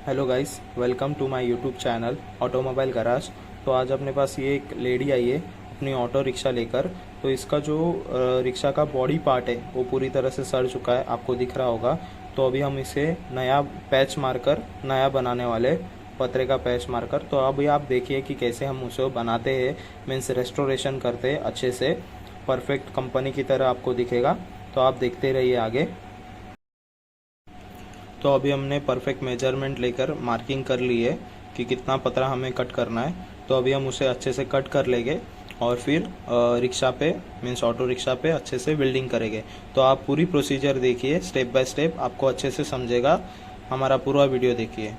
Hello guys, welcome to my YouTube channel automobile garage. तो आज अपने पास ये एक लेडी आई है अपनी ऑटो रिक्शा लेकर। तो इसका जो रिक्शा का बॉडी पार्ट है वो पूरी तरह से सड़ चुका है, आपको दिख रहा होगा। तो अभी हम इसे नया पैच मारकर नया बनाने वाले, पतरे का पैच मारकर। तो अभी आप देखिए कि कैसे हम उसे बनाते हैं, मीन्स रेस्टोरेशन करते हैं अच्छे से, परफेक्ट कंपनी की तरह आपको दिखेगा। तो आप देखते रहिए आगे। तो अभी हमने परफेक्ट मेजरमेंट लेकर मार्किंग कर ली है कि कितना पतला हमें कट करना है। तो अभी हम उसे अच्छे से कट कर लेंगे और फिर रिक्शा पे, मीन्स ऑटो रिक्शा पे अच्छे से वेल्डिंग करेंगे। तो आप पूरी प्रोसीजर देखिए, स्टेप बाय स्टेप आपको अच्छे से समझेगा। हमारा पूरा वीडियो देखिए।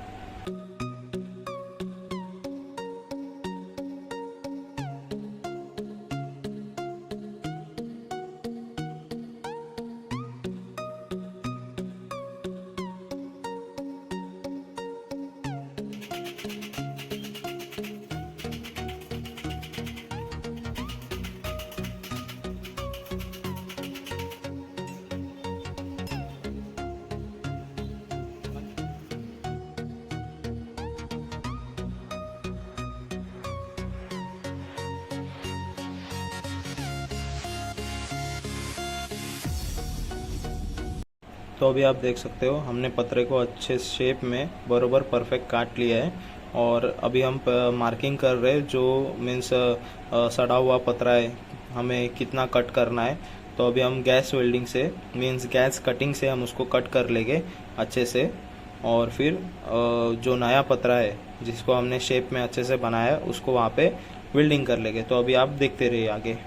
तो अभी आप देख सकते हो हमने पतरे को अच्छे शेप में बरोबर परफेक्ट काट लिया है। और अभी हम मार्किंग कर रहे हैं, जो मीन्स सड़ा हुआ पतरा है हमें कितना कट करना है। तो अभी हम गैस वेल्डिंग से, मीन्स गैस कटिंग से हम उसको कट कर लेंगे अच्छे से। और फिर जो नया पतरा है जिसको हमने शेप में अच्छे से बनाया है उसको वहाँ पे वेल्डिंग कर लेंगे। तो अभी आप देखते रहिए आगे।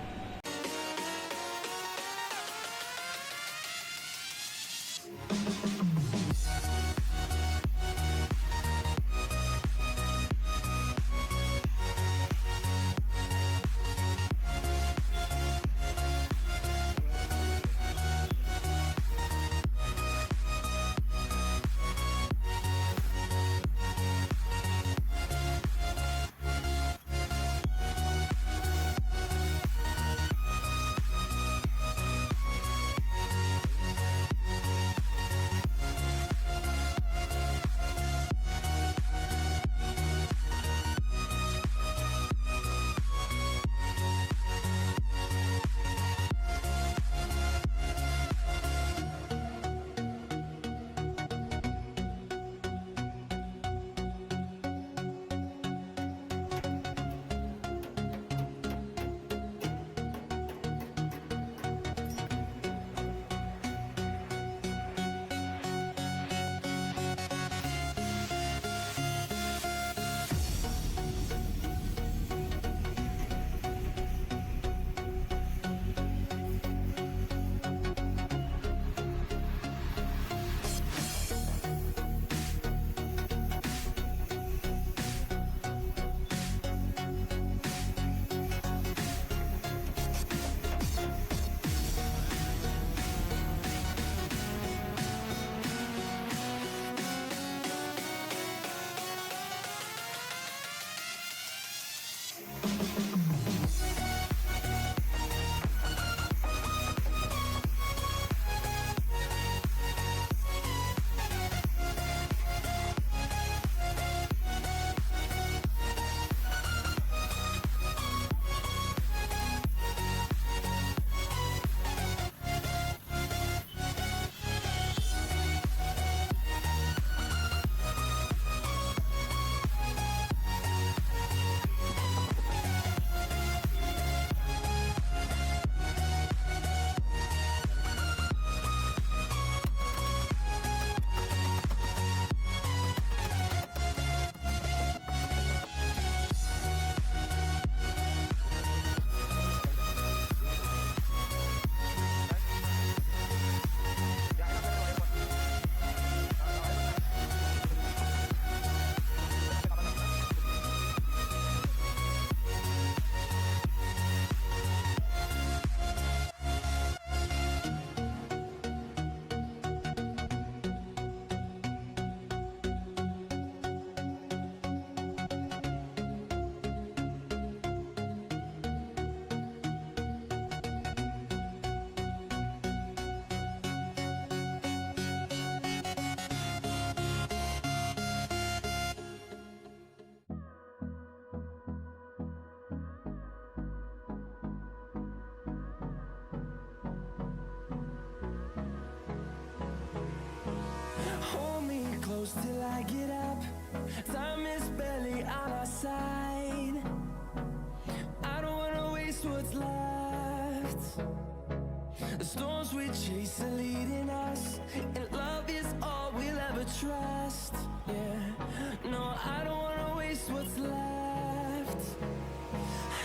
The storms we chase are leading us, and love is all we'll ever trust. Yeah, no, I don't wanna waste what's left.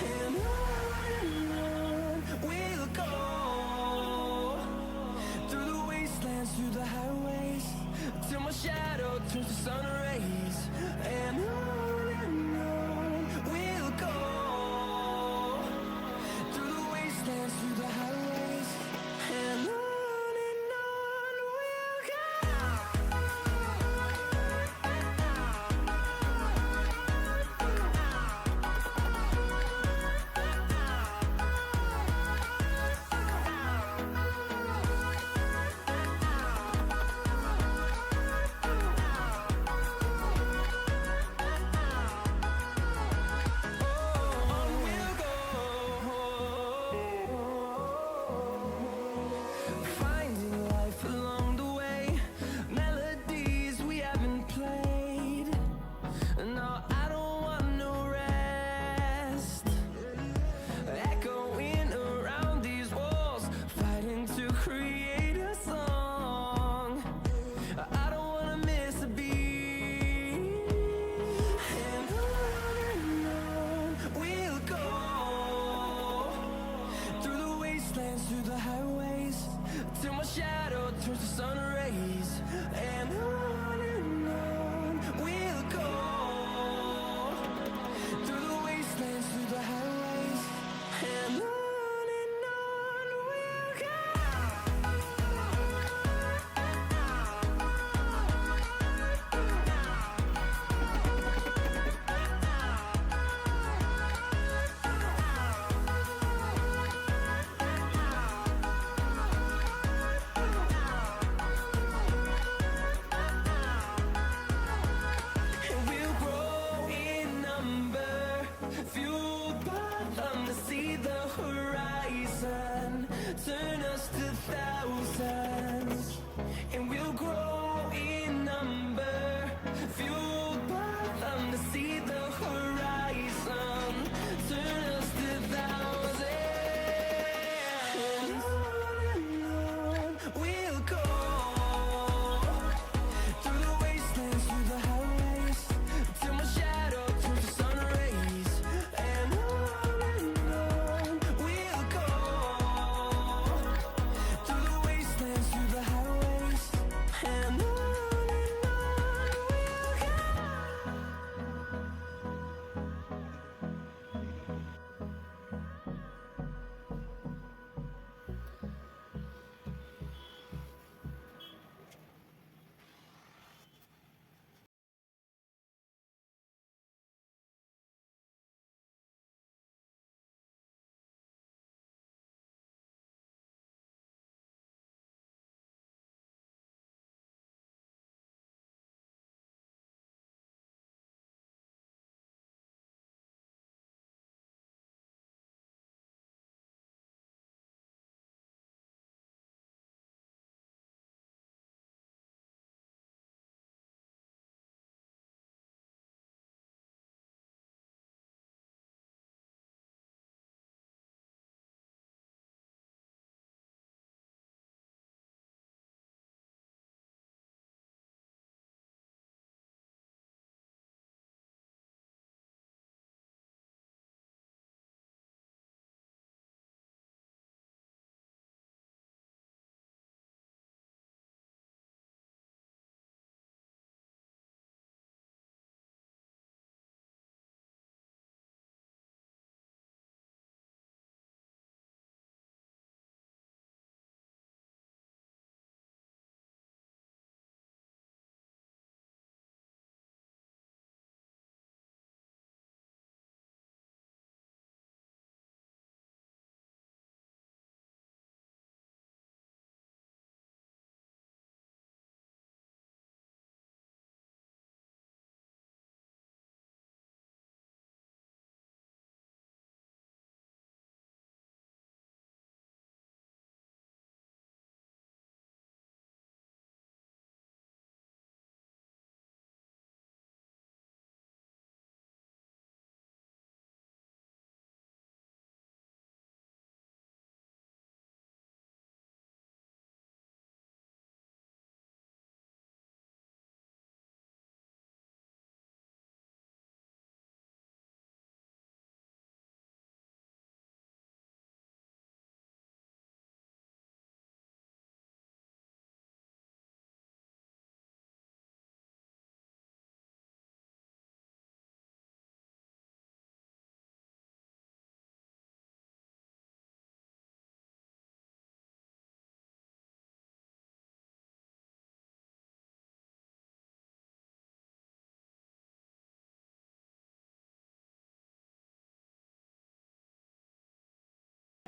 And on we'll go, through the wastelands, through the highways, till my shadow turns to sun rays. And on we'll go, through the wastelands, through the highways, and on we'll go.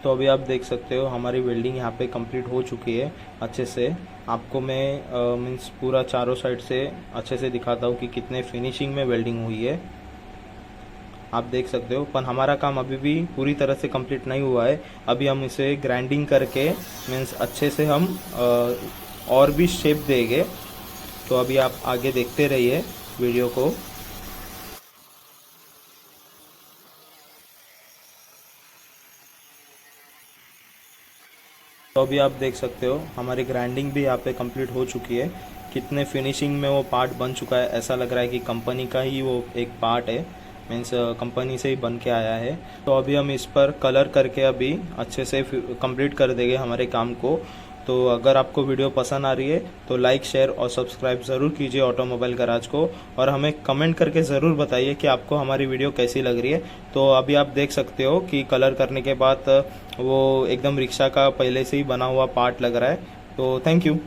तो अभी आप देख सकते हो हमारी welding यहाँ पे complete हो चुकी है अच्छे से। आपको मैं मीन्स पूरा चारों साइड से अच्छे से दिखाता हूँ कि कितने फिनिशिंग में वेल्डिंग हुई है। आप देख सकते हो, पर हमारा काम अभी भी पूरी तरह से कंप्लीट नहीं हुआ है। अभी हम इसे ग्राइंडिंग करके मीन्स अच्छे से हम और भी शेप देंगे। तो अभी आप आगे देखते रहिए वीडियो को। तो अभी आप देख सकते हो हमारी ग्राइंडिंग भी यहाँ पे कंप्लीट हो चुकी है। कितने फिनिशिंग में वो पार्ट बन चुका है, ऐसा लग रहा है कि कंपनी का ही वो एक पार्ट है, मीन्स कंपनी से ही बन के आया है। तो अभी हम इस पर कलर करके अभी अच्छे से कंप्लीट कर देंगे हमारे काम को। तो अगर आपको वीडियो पसंद आ रही है तो लाइक, शेयर और सब्सक्राइब ज़रूर कीजिए ऑटोमोबाइल गैराज को, और हमें कमेंट करके ज़रूर बताइए कि आपको हमारी वीडियो कैसी लग रही है। तो अभी आप देख सकते हो कि कलर करने के बाद वो एकदम रिक्शा का पहले से ही बना हुआ पार्ट लग रहा है। तो थैंक यू।